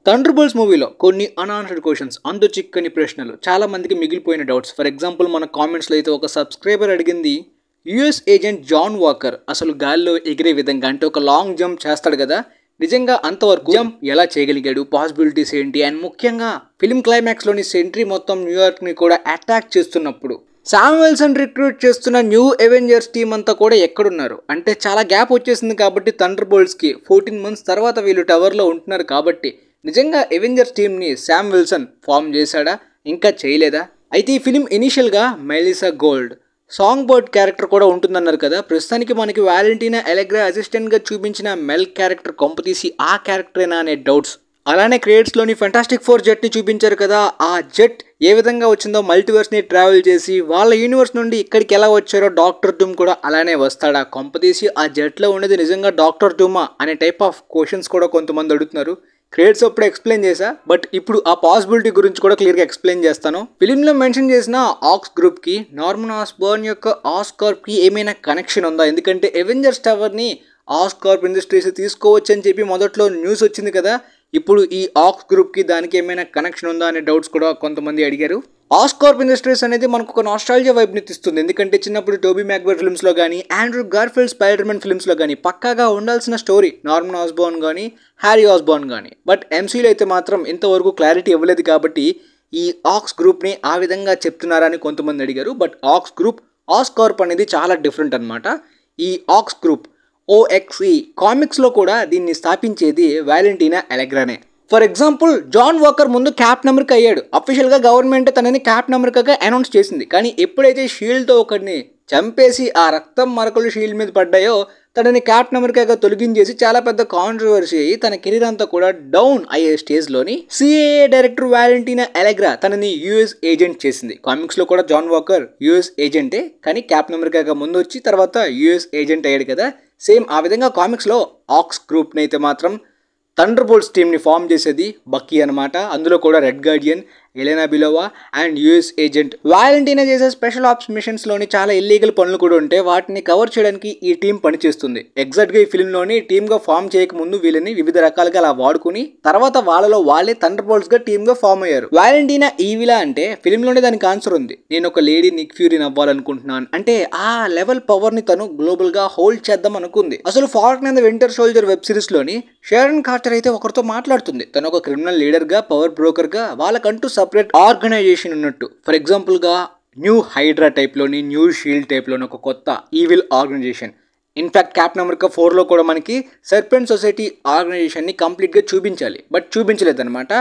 థండర్బోల్ట్స్ మూవీలో కొన్ని unanswered questions అంతు చిక్కని ప్రశ్నలు చాలా మందికి మిగిలిపోయిన డౌట్స్. ఫర్ ఎగ్జాంపుల్ మన కామెంట్స్లో అయితే ఒక సబ్స్క్రైబర్ అడిగింది, యుఎస్ ఏజెంట్ జాన్ వాకర్ అసలు గాల్లో ఎగిరే విధంగా అంటే ఒక లాంగ్ జంప్ చేస్తాడు కదా, నిజంగా అంతవరకు జంప్ ఎలా చేయగలిగాడు, పాసిబిలిటీస్ ఏంటి, అండ్ ముఖ్యంగా ఫిలిం క్లైమాక్స్లోని సెంట్రీ మొత్తం న్యూయార్క్ని కూడా అటాక్ చేస్తున్నప్పుడు శామ్ విల్సన్ రిక్రూట్ చేస్తున్న న్యూ అవెంజర్స్ టీం అంతా కూడా ఎక్కడున్నారు అంటే చాలా గ్యాప్ వచ్చేసింది కాబట్టి థండర్బోల్ట్స్కి 14 months తర్వాత వీళ్ళు టవర్లో ఉంటున్నారు కాబట్టి నిజంగా అవెంజర్స్ టీమ్ని శామ్ విల్సన్ ఫామ్ చేశాడా, ఇంకా చేయలేదా? అయితే ఈ ఫిలిం ఇనీషియల్గా Melissa gold song bird character కూడా ఉంటుందన్నారు కదా. ప్రస్తుతానికి మనకి వాలెంటీనా ఎలెగ్రా అసిస్టెంట్గా చూపించిన మెల్ క్యారెక్టర్ కొంపతీసి ఆ క్యారెక్టరేనా అనే డౌట్స్. అలానే క్రియేట్స్లోని ఫెంటాస్టిక్ ఫోర్ జెట్ని చూపించారు కదా, ఆ జెట్ ఏ విధంగా వచ్చిందో మల్టీవర్స్ని ట్రావెల్ చేసి వాళ్ళ యూనివర్స్ నుండి ఇక్కడికి ఎలా వచ్చారో డాక్టర్ డూమ్ కూడా అలానే వస్తాడా, కొంపతీసి ఆ జెట్లో ఉండేది నిజంగా డాక్టర్ డూమా అనే టైప్ ఆఫ్ క్వశ్చన్స్ కూడా కొంతమంది అడుగుతున్నారు. క్రియేట్స్ అప్పుడు ఎక్స్ప్లెయిన్ చేశా, బట్ ఇప్పుడు ఆ పాసిబిలిటీ గురించి కూడా క్లియర్గా ఎక్స్ప్లెయిన్ చేస్తాను. ఫిలింలో మెన్షన్ చేసిన ఆక్స్ గ్రూప్కి నార్మన్ ఆస్బర్న్ యొక్క ఆస్కార్ప్కి ఏమైనా కనెక్షన్ ఉందా? ఎందుకంటే అవెంజర్స్ టవర్ని ఆస్కార్ప్ ఇండస్ట్రీస్ తీసుకోవచ్చు అని చెప్పి మొదట్లో న్యూస్ వచ్చింది కదా, ఇప్పుడు ఈ ఆక్స్ గ్రూప్కి దానికి ఏమైనా కనెక్షన్ ఉందా అనే డౌట్స్ కూడా కొంతమంది అడిగారు. ఆస్కార్ప్ ఇండస్ట్రీస్ అనేది మనకు ఒక నాస్టాల్జియా వైబ్ని ఇస్తుంది. ఎందుకంటే చిన్నప్పుడు టోబీ మ్యాగ్వైర్ ఫిల్మ్స్లో కానీ ఆండ్రూ గార్ఫీల్డ్ స్పైడర్మెన్ ఫిల్మ్స్లో కానీ పక్కాగా ఉండాల్సిన స్టోరీ నార్మన్ ఆస్బర్న్ కానీ హ్యారీ ఆస్బర్న్ కానీ. బట్ ఎంసీలో అయితే మాత్రం ఇంతవరకు క్లారిటీ ఇవ్వలేదు కాబట్టి ఈ ఆక్స్ గ్రూప్ని ఆ విధంగా చెప్తున్నారని కొంతమంది అడిగారు. బట్ ఆక్స్ గ్రూప్ ఆస్కార్ప్ అనేది చాలా డిఫరెంట్ అనమాట. ఈ ఆక్స్ గ్రూప్ OXE కామిక్స్లో కూడా దీన్ని స్థాపించేది వాలెంటీనా ఎలెగ్రానే. ఫర్ ఎగ్జాంపుల్ జాన్ వాకర్ ముందు క్యాప్టెన్ అమెరికా అయ్యాడు. అఫీషియల్గా గవర్నమెంట్ తనని క్యాప్టెన్ అమెరికాగా అనౌన్స్ చేసింది. కానీ ఎప్పుడైతే షీల్డ్తో ఒకరిని చంపేసి ఆ రక్తం మరకలు షీల్డ్ మీద పడ్డాయో తనని క్యాప్టెన్ అమెరికాగా తొలగించేసి చాలా పెద్ద కాంట్రవర్సీ అయ్యి తన కెరీర్ అంతా కూడా డౌన్ అయ్యే స్టేజ్లోని సిఏఏ డైరెక్టర్ వాలెంటీనా ఎలెగ్రా తనని యుఎస్ ఏజెంట్ చేసింది. కామిక్స్లో కూడా జాన్ వాకర్ యుఎస్ ఏజెంటే, కానీ క్యాప్టెన్ అమెరికాగా ముందు వచ్చి తర్వాత యుఎస్ ఏజెంట్ అయ్యాడు కదా. సేమ్ ఆ విధంగా కామిక్స్లో ఆక్స్ గ్రూప్ని అయితే మాత్రం థండర్బోల్ట్స్ టీమ్ని ఫామ్ చేసేది బక్కీ అనమాట. అందులో కూడా red guardian, Elena Belova and US agent. Valentina చేసే స్పెషల్ ఆప్స్ మిషన్స్లోని చాలా ఇల్లీగల్ పనులు కూడా ఉంటే వాటిని కవర్ చేయడానికి ఈ టీం పనిచేస్తుంది. ఎగ్జాక్ట్గా ఈ ఫిల్మ్లోని టీమ్గా ఫామ్ చేయకముందు వీళ్ళని వివిధ రకాలుగా అలా వాడుకుని తర్వాత వాళ్ళలో వాళ్ళే థండర్బోల్ట్స్గా టీమ్గా ఫామ్ అయ్యారు. వాలెంటీనా ఈవిలా అంటే ఫిల్మ్లోనే దానికి ఆన్సర్ ఉంది. నేను ఒక లేడీ నిక్ ఫ్యూరీని అవ్వాలనుకుంటున్నాను అంటే ఆ లెవెల్ పవర్ని తను గ్లోబల్గా హోల్డ్ చేద్దాం అనుకుంది. అసలు Falcon and the winter soldier web సిరీస్లోని షారన్ కార్టర్ అయితే ఒకరితో మాట్లాడుతుంది. తను ఒక క్రిమినల్ లీడర్గా, పవర్ బ్రోకర్గా వాళ్ళకంటూ సపరేట్ ఆర్గనైజేషన్ ఉన్నట్టు. ఫర్ ఎగ్జాంపుల్గా న్యూ హైడ్రా టైప్లోని, న్యూ షీల్డ్ టైప్లోని ఒక కొత్త evil organisation. In fact Captain America 4లో కూడా మనకి సర్పెంట్ సొసైటీ ఆర్గనైజేషన్ని కంప్లీట్గా చూపించాలి, బట్ చూపించలేదన్నమాట.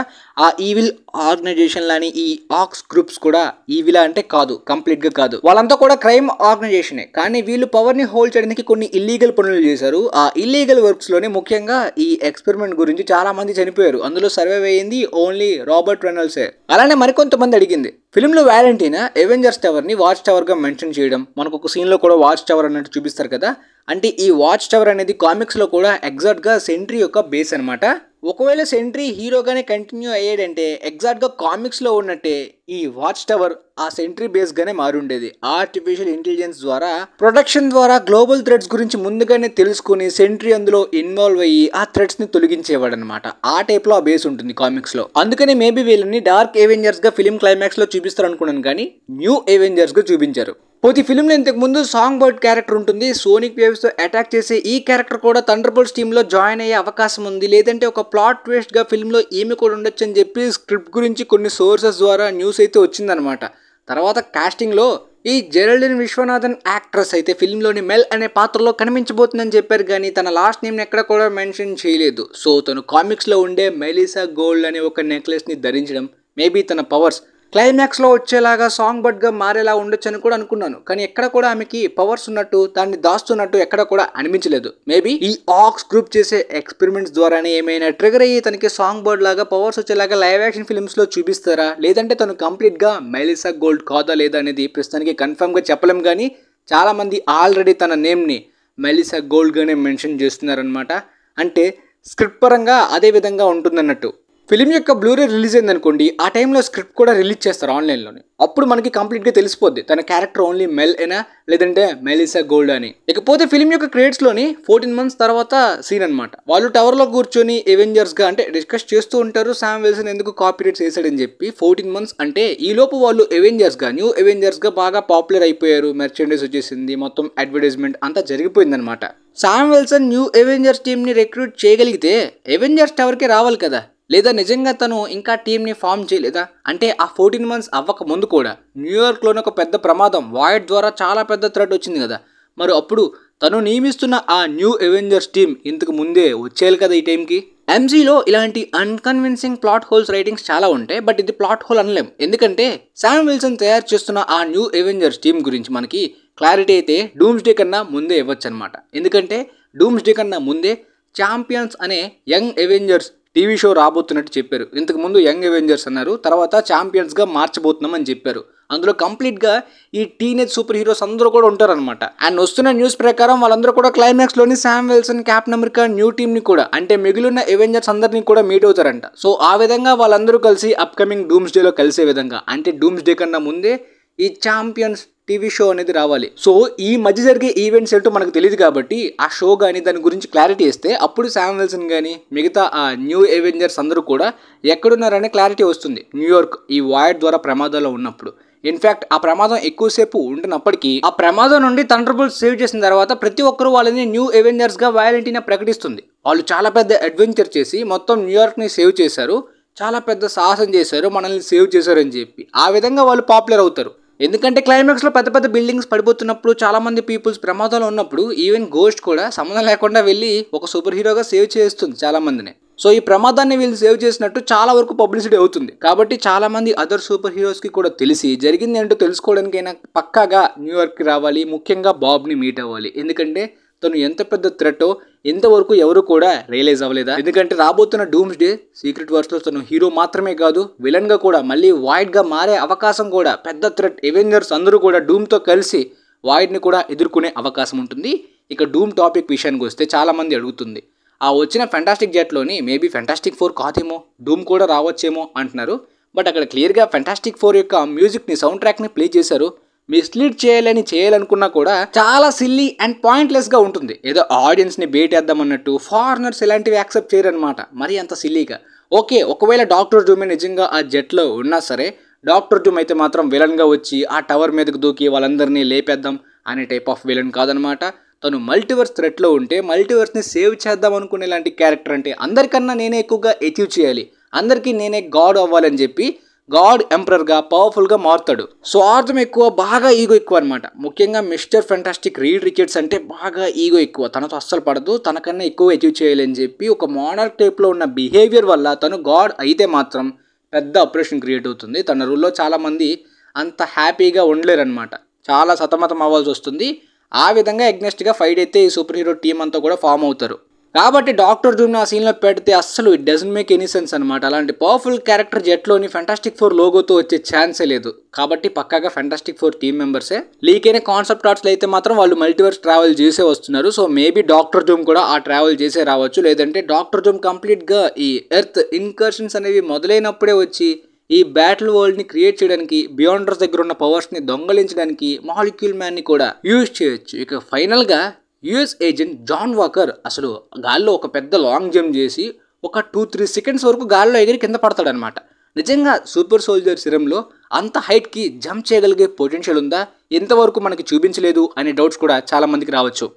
ఆ ఈవిల్ ఆర్గనైజేషన్ లాని ఈ ఆక్స్ గ్రూప్స్ కూడా ఈవిలా అంటే కాదు, కంప్లీట్గా కాదు. వాళ్ళంతా కూడా క్రైమ్ ఆర్గనైజేషనే, కానీ వీళ్ళు పవర్ని హోల్డ్ చేయడానికి కొన్ని ఇల్లీగల్ పనులు చేశారు. ఆ ఇల్లీగల్ వర్క్స్లోనే ముఖ్యంగా ఈ ఎక్స్పెరిమెంట్ గురించి చాలా మంది చనిపోయారు. అందులో సర్వైవ్ అయ్యింది ఓన్లీ రాబర్ట్ రెనాల్డ్సే. అలానే మరికొంతమంది అడిగింది, ఫిల్మ్లో వాలెంటీనా అవెంజర్స్ టవర్ని వాచ్ టవర్గా మెన్షన్ చేయడం, మనకు ఒక సీన్లో కూడా వాచ్ టవర్ అన్నట్టు చూపిస్తారు కదా, అంటే ఈ వాచ్ టవర్ అనేది కామిక్స్లో కూడా ఎగ్జాక్ట్గా సెంట్రీ యొక్క బేస్ అనమాట. ఒకవేళ సెంట్రీ హీరోగానే కంటిన్యూ అయ్యాడంటే ఎగ్జాక్ట్గా కామిక్స్లో ఉన్నట్టే ఈ వాచ్ టవర్ ఆ సెంట్రీ బేస్గానే మారుండేది. ఆర్టిఫిషియల్ ఇంటెలిజెన్స్ ద్వారా ప్రొడక్షన్ ద్వారా గ్లోబల్ థ్రెడ్స్ గురించి ముందుగానే తెలుసుకుని సెంట్రీ అందులో ఇన్వాల్వ్ అయ్యి ఆ థ్రెడ్స్ని తొలగించేవాడు అనమాట. ఆ టైప్లో ఆ బేస్ ఉంటుంది కామిక్స్లో. అందుకని మేబీ వీళ్ళని డార్క్ అవెంజర్స్గా ఫిలిం క్లైమాక్స్లో చూపిస్తారు అనుకున్నాను, కానీ న్యూ అవెంజర్స్గా చూపించారు. పోతే ఫిల్మ్లో ఇంతకు ముందు సాంగ్ బర్డ్ క్యారెక్టర్ ఉంటుంది. సోనిక్ వేవ్స్తో అటాక్ చేసే ఈ క్యారెక్టర్ కూడా థండర్బోల్ట్స్ టీంలో జాయిన్ అయ్యే అవకాశం ఉంది. లేదంటే ఒక ప్లాట్ ట్విస్ట్గా ఫిల్మ్లో ఏమి కూడా ఉండొచ్చు అని చెప్పి స్క్రిప్ట్ గురించి కొన్ని సోర్సెస్ ద్వారా న్యూస్ అయితే వచ్చిందనమాట. తర్వాత కాస్టింగ్లో ఈ జెరల్డిన్ విశ్వనాథన్ యాక్ట్రెస్ అయితే ఫిల్మ్లోని మెల్ అనే పాత్రలో కనిపించబోతుందని చెప్పారు, కానీ తన లాస్ట్ నేమ్ని ఎక్కడ కూడా మెన్షన్ చేయలేదు. సో తను కామిక్స్లో ఉండే మెలిసా గోల్డ్ అనే ఒక నెక్లెస్ని ధరించడం మేబీ తన పవర్స్ క్లైమాక్స్లో వచ్చేలాగా సాంగ్ బర్డ్గా మారేలా ఉండొచ్చు అని కూడా అనుకున్నాను, కానీ ఎక్కడ కూడా ఆమెకి పవర్స్ ఉన్నట్టు దాన్ని దాస్తున్నట్టు ఎక్కడ కూడా అనిపించలేదు. మేబీ ఈ ఆక్స్ గ్రూప్ చేసే ఎక్స్పెరిమెంట్స్ ద్వారానే ఏమైనా ట్రిగర్ అయ్యి తనకి సాంగ్ బర్డ్ లాగా పవర్స్ వచ్చేలాగా లైవ్ యాక్షన్ ఫిల్మ్స్లో చూపిస్తారా, లేదంటే తను కంప్లీట్గా మెలిసా గోల్డ్ కాదా లేదా అనేది ప్రస్తుతానికి కన్ఫర్మ్గా చెప్పలేం. కానీ చాలామంది ఆల్రెడీ తన నేమ్ని మెలిసా గోల్డ్గానే మెన్షన్ చేస్తున్నారనమాట. అంటే స్క్రిప్ట్ పరంగా అదే విధంగా ఉంటుందన్నట్టు. ఫిలిం యొక్క బ్లూరే రిలీజ్ అయింది అనుకోండి, ఆ టైంలో స్క్రిప్ట్ కూడా రిలీజ్ చేస్తారు ఆన్లైన్లోనే. అప్పుడు మనకి కంప్లీట్గా తెలిసిపోద్ది తన క్యారెక్టర్ ఓన్లీ మెల్ అయినా లేదంటే మెలిసా గోల్డ్ అని. ఇకపోతే ఫిలిం యొక్క క్రెడిట్స్లోని 14 months తర్వాత సీన్ అనమాట. వాళ్ళు టవర్లో కూర్చొని ఎవెంజర్స్గా అంటే డిస్కస్ చేస్తూ ఉంటారు శామ్ విల్సన్ ఎందుకు కాపీరైట్స్ వేసాడని చెప్పి. 14 months అంటే ఈలోపు వాళ్ళు ఎవెంజర్స్గా న్యూ ఎవెంజర్స్గా బాగా పాపులర్ అయిపోయారు. మెర్చెండైజ్ వచ్చేసింది, మొత్తం అడ్వర్టైజ్మెంట్ అంతా జరిగిపోయిందనమాట. శామ్ విల్సన్ న్యూ ఎవెంజర్స్ టీమ్ని రిక్రూట్ చేయగలిగితే ఎవెంజర్స్ టవర్కి రావాలి కదా, లేదా నిజంగా తను ఇంకా టీంని ఫామ్ చేయలేదా అంటే ఆ 14 months అవ్వక ముందు కూడా న్యూయార్క్లోని ఒక పెద్ద ప్రమాదం వాయిడ్ ద్వారా చాలా పెద్ద థ్రెట్ వచ్చింది కదా. మరి అప్పుడు తను నియమిస్తున్న ఆ న్యూ ఎవెంజర్స్ టీమ్ ఇంతకు ముందే వచ్చేయాలి కదా ఈ టైంకి. ఎంసీలో ఇలాంటి అన్కన్విన్సింగ్ ప్లాట్ హోల్స్ రైటింగ్స్ చాలా ఉంటాయి, బట్ ఇది ప్లాట్ హోల్ అనలేం. ఎందుకంటే శామ్ విల్సన్ తయారు చేస్తున్న ఆ న్యూ ఎవెంజర్స్ టీమ్ గురించి మనకి క్లారిటీ అయితే డూమ్స్డే కన్నా ముందే ఇవ్వచ్చు అనమాట. ఎందుకంటే డూమ్స్డే కన్నా ముందే ఛాంపియన్స్ అనే యంగ్ ఎవెంజర్స్ టీవీ షో రాబోతున్నట్టు చెప్పారు. ఇంతకుముందు యంగ్ ఎవెంజర్స్ అన్నారు, తర్వాత ఛాంపియన్స్గా మార్చబోతున్నాం అని చెప్పారు. అందులో కంప్లీట్గా ఈ టీనేజ్ సూపర్ హీరోస్ అందరూ కూడా ఉంటారనమాట. అండ్ వస్తున్న న్యూస్ ప్రకారం వాళ్ళందరూ కూడా క్లైమాక్స్లోని Sam Wilson, Captain America new టీమ్ని కూడా అంటే మిగిలిన ఎవెంజర్స్ అందరినీ కూడా మీట్ అవుతారంట. సో ఆ విధంగా వాళ్ళందరూ కలిసి అప్కమింగ్ డూమ్స్డేలో కలిసే విధంగా అంటే డూమ్స్డే కన్నా ముందే ఈ ఛాంపియన్స్ టీవీ షో అనేది రావాలి. సో ఈ మధ్య జరిగే ఈవెంట్స్ ఏంటో మనకు తెలియదు కాబట్టి ఆ షో కానీ దాని గురించి క్లారిటీ ఇస్తే అప్పుడు శామ్ విల్సన్ కానీ మిగతా ఆ న్యూ ఎవెంజర్స్ అందరూ కూడా ఎక్కడున్నారనే క్లారిటీ వస్తుంది. న్యూయార్క్ ఈ వాయిడ్ ద్వారా ప్రమాదంలో ఉన్నప్పుడు. ఇన్ఫ్యాక్ట్ ఆ ప్రమాదం ఎక్కువసేపు ఉంటున్నప్పటికీ ఆ ప్రమాదం నుండి థండర్బోల్ట్ సేవ్ చేసిన తర్వాత ప్రతి ఒక్కరూ వాళ్ళని న్యూ ఎవెంజర్స్గా వాలంటీనా ప్రకటిస్తుంది. వాళ్ళు చాలా పెద్ద అడ్వెంచర్ చేసి మొత్తం న్యూయార్క్ని సేవ్ చేశారు, చాలా పెద్ద సాహసం చేశారు, మనల్ని సేవ్ చేశారు అని చెప్పి. ఆ విధంగా వాళ్ళు పాపులర్ అవుతారు. ఎందుకంటే క్లైమాక్స్లో పెద్ద పెద్ద బిల్డింగ్స్ పడిపోతున్నప్పుడు చాలామంది పీపుల్స్ ప్రమాదంలో ఉన్నప్పుడు ఈవెన్ గోస్ట్ కూడా సంబంధం లేకుండా వెళ్ళి ఒక సూపర్ హీరోగా సేవ్ చేస్తుంది చాలామందిని. సో ఈ ప్రమాదాన్ని వీళ్ళు సేవ్ చేసినట్టు చాలా వరకు పబ్లిసిటీ అవుతుంది. కాబట్టి చాలామంది అదర్ సూపర్ హీరోస్కి కూడా తెలిసి జరిగింది ఏంటో తెలుసుకోవడానికైనా పక్కాగా న్యూయార్క్కి రావాలి, ముఖ్యంగా బాబ్ని మీట్ అవ్వాలి. ఎందుకంటే తను ఎంత పెద్ద థ్రెట్టో ఇంతవరకు ఎవరు కూడా రియలైజ్ అవ్వలేదా. ఎందుకంటే రాబోతున్న డూమ్స్డే సీక్రెట్ వార్స్లో తను హీరో మాత్రమే కాదు విలన్గా కూడా మళ్ళీ వాయిడ్గా మారే అవకాశం కూడా పెద్ద థ్రెట్. ఎవెంజర్స్ అందరూ కూడా డూమ్తో కలిసి వాయిడ్ని కూడా ఎదుర్కొనే అవకాశం ఉంటుంది. ఇక డూమ్ టాపిక్ విషయానికి వస్తే చాలామంది అడుగుతుంది, ఆ వచ్చిన ఫెంటాస్టిక్ జెట్లోని మేబీ ఫెంటాస్టిక్ 4 కాదేమో, డూమ్ కూడా రావచ్చేమో అంటున్నారు. బట్ అక్కడ క్లియర్గా ఫెంటాస్టిక్ 4 యొక్క మ్యూజిక్ని సౌండ్ ట్రాక్ని ప్లే చేశారు. మిస్లీడ్ చేయాలనుకున్నా కూడా చాలా సిల్లీ అండ్ పాయింట్లెస్గా ఉంటుంది. ఏదో ఆడియన్స్ని బేటేద్దామన్నట్టు ఫారినర్స్ ఇలాంటివి యాక్సెప్ట్ చేయరనమాట మరీ అంత సిల్లీగా. ఓకే, ఒకవేళ డాక్టర్ డూమ్ నిజంగా ఆ జెట్లో ఉన్నా సరే డాక్టర్ డూమ్ అయితే మాత్రం విలన్గా వచ్చి ఆ టవర్ మీదకి దూకి వాళ్ళందరినీ లేపేద్దాం అనే టైప్ ఆఫ్ విలన్ కాదనమాట. తను మల్టీవర్స్ థ్రెట్లో ఉంటే మల్టీవర్స్ని సేవ్ చేద్దాం అనుకునే లాంటి క్యారెక్టర్. అంటే అందరికన్నా నేనే ఎక్కువగా అచీవ్ చేయాలి, అందరికీ నేనే గాడ్ అవ్వాలని చెప్పి గాడ్ ఎంపరర్గా పవర్ఫుల్గా మారుతాడు. స్వార్థం ఎక్కువ, బాగా ఈగో ఎక్కువ అనమాట. ముఖ్యంగా మిస్టర్ ఫెంటాస్టిక్ రీడ్ రిచర్డ్స్ అంటే బాగా ఈగో ఎక్కువ, తనతో అస్సలు పడదు, తనకన్నా ఎక్కువ అచీవ్ చేయాలని చెప్పి ఒక మోనార్క్ టైప్లో ఉన్న బిహేవియర్ వల్ల తను గాడ్ అయితే మాత్రం పెద్ద అప్రెషన్ క్రియేట్ అవుతుంది. తన రూల్లో చాలామంది అంత హ్యాపీగా ఉండలేరనమాట, చాలా సతమతం అవ్వాల్సి వస్తుంది. ఆ విధంగా ఎగ్నెస్ట్గా ఫైట్ అయితే ఈ సూపర్ హీరో టీం అంతా కూడా ఫామ్ అవుతారు. కాబట్టి డాక్టర్ డూమ్ని ఆ సీన్లో పెడితే అస్సలు it doesn't make any sense అనమాట. అలాంటి పవర్ఫుల్ క్యారెక్టర్ జెట్లోని ఫెంటాస్టిక్ 4 లోగోతో వచ్చే ఛాన్సే లేదు. కాబట్టి పక్కాగా ఫెంటాస్టిక్ 4 టీమ్ మెంబర్సే. లీక్ అయిన కాన్సెప్ట్ ఆర్ట్స్లో అయితే మాత్రం వాళ్ళు మల్టీవర్స్ ట్రావెల్ చేసే వస్తున్నారు. సో మేబీ డాక్టర్ డూమ్ కూడా ఆ ట్రావెల్ చేసే రావచ్చు, లేదంటే డాక్టర్ డూమ్ కంప్లీట్గా ఈ ఎర్త్ ఇన్కర్షన్స్ అనేవి మొదలైనప్పుడే వచ్చి ఈ బ్యాటిల్ వరల్డ్ని క్రియేట్ చేయడానికి, బియాండర్స్ దగ్గర ఉన్న పవర్స్ని దొంగలించడానికి మాలిక్యూల్ మ్యాన్ని కూడా యూజ్ చేయొచ్చు. ఇక ఫైనల్గా యుఎస్ ఏజెంట్ జాన్ వాకర్ అసలు గాల్లో ఒక పెద్ద లాంగ్ జంప్ చేసి ఒక 2-3 seconds వరకు గాల్లో ఎగిరి కింద పడతాడనమాట. నిజంగా సూపర్ సోల్జర్ సిరంలో అంత హైట్కి జంప్ చేయగలిగే పొటెన్షియల్ ఉందా, ఎంతవరకు మనకి చూపించలేదు అనే డౌట్స్ కూడా చాలామందికి రావచ్చు.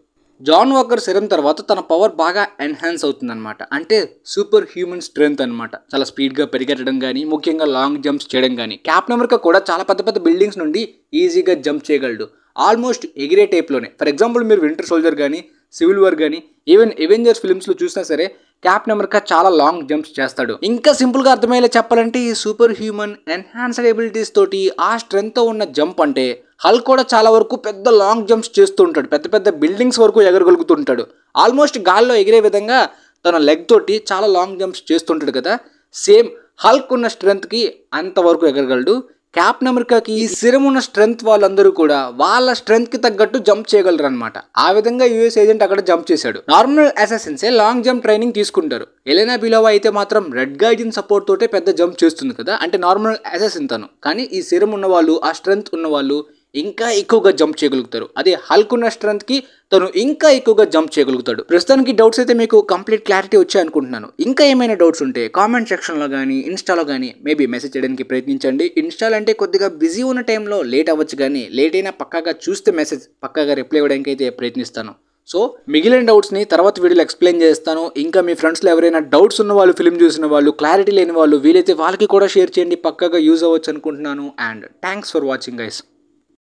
జాన్ వాకర్ సిరం తర్వాత తన పవర్ బాగా ఎన్హాన్స్ అవుతుందన్నమాట. అంటే సూపర్ హ్యూమన్ స్ట్రెంగ్త్ అనమాట. చాలా స్పీడ్గా పరిగెట్టడం కానీ, ముఖ్యంగా లాంగ్ జంప్స్ చేయడం కానీ. క్యాప్టెన్ అమెరికా కూడా చాలా పెద్ద పెద్ద బిల్డింగ్స్ నుండి ఈజీగా జంప్ చేయగలడు, ఆల్మోస్ట్ ఎగిరే టైప్లోనే. ఫర్ ఎగ్జాంపుల్ మీరు వింటర్ సోల్జర్ కానీ, సివిల్ వార్ కానీ, ఈవెన్ ఎవెంజర్స్ ఫిల్మ్స్లో చూసినా సరే క్యాప్టెన్ అమెరికా చాలా లాంగ్ జంప్స్ చేస్తాడు. ఇంకా సింపుల్గా అర్థమయ్యేలా చెప్పాలంటే ఈ సూపర్ హ్యూమన్ ఎన్హాన్స్డ్ ఎబిలిటీస్ తోటి ఆ స్ట్రెంగ్త్తో ఉన్న జంప్ అంటే హల్క్ కూడా చాలా వరకు పెద్ద లాంగ్ జంప్స్ చేస్తూ ఉంటాడు, పెద్ద పెద్ద బిల్డింగ్స్ వరకు ఎగరగలుగుతుంటాడు. ఆల్మోస్ట్ గాల్లో ఎగిరే విధంగా తన లెగ్ తోటి చాలా లాంగ్ జంప్స్ చేస్తుంటాడు కదా. సేమ్ హల్క్ ఉన్న స్ట్రెంగ్త్కి అంతవరకు ఎగరగలడు. క్యాప్టెన్ అమెరికాకి ఈ సిరం ఉన్న స్ట్రెంగ్త్ వాళ్ళందరూ కూడా వాళ్ళ స్ట్రెంగ్త్ కి తగ్గట్టు జంప్ చేయగలరు అనమాట. ఆ విధంగా యుఎస్ ఏజెంట్ అక్కడ జంప్ చేశాడు. నార్మల్ అసాసిన్సే లాంగ్ జంప్ ట్రైనింగ్ తీసుకుంటారు. ఎలెనా బిలోవా అయితే మాత్రం రెడ్ గైడెన్ సపోర్ట్ తోటే పెద్ద జంప్ చేస్తుంది కదా, అంటే నార్మల్ అసాసిన్ తను. కానీ ఈ సిరం ఉన్న వాళ్ళు, ఆ స్ట్రెంగ్త్ ఉన్న వాళ్ళు ఇంకా ఎక్కువగా జంప్ చేయగలుగుతారు. అదే హల్క్ ఉన్న స్ట్రెంగ్త్ కి తను ఇంకా ఎక్కువగా జంప్ చేయగలుగుతాడు. ప్రస్తుతానికి డౌట్స్ అయితే మీకు కంప్లీట్ క్లారిటీ వచ్చాయి అనుకుంటున్నాను. ఇంకా ఏమైనా డౌట్స్ ఉంటే కామెంట్ సెక్షన్లో కానీ ఇన్స్టాలో కానీ మేబీ మెసేజ్ చేయడానికి ప్రయత్నించండి. ఇన్స్టాల్ అంటే కొద్దిగా బిజీ ఉన్న టైంలో లేట్ అవ్వచ్చు, కానీ లేట్ అయినా పక్కాగా చూస్తే మెసేజ్ పక్కాగా రిప్లై ఇవ్వడానికి అయితే ప్రయత్నిస్తాను. సో మిగిలిన డౌట్స్ని తర్వాత వీడియోలో ఎక్స్ప్లెయిన్ చేస్తాను. ఇంకా మీ ఫ్రెండ్స్లో ఎవరైనా డౌట్స్ ఉన్న వాళ్ళు, ఫిల్మ్ చూసిన వాళ్ళు, క్లారిటీ లేని వాళ్ళు, వీలైతే వాళ్ళకి కూడా షేర్ చేయండి. పక్కాగా యూజ్ అవ్వచ్చు అనుకుంటున్నాను. And thanks for watching guys.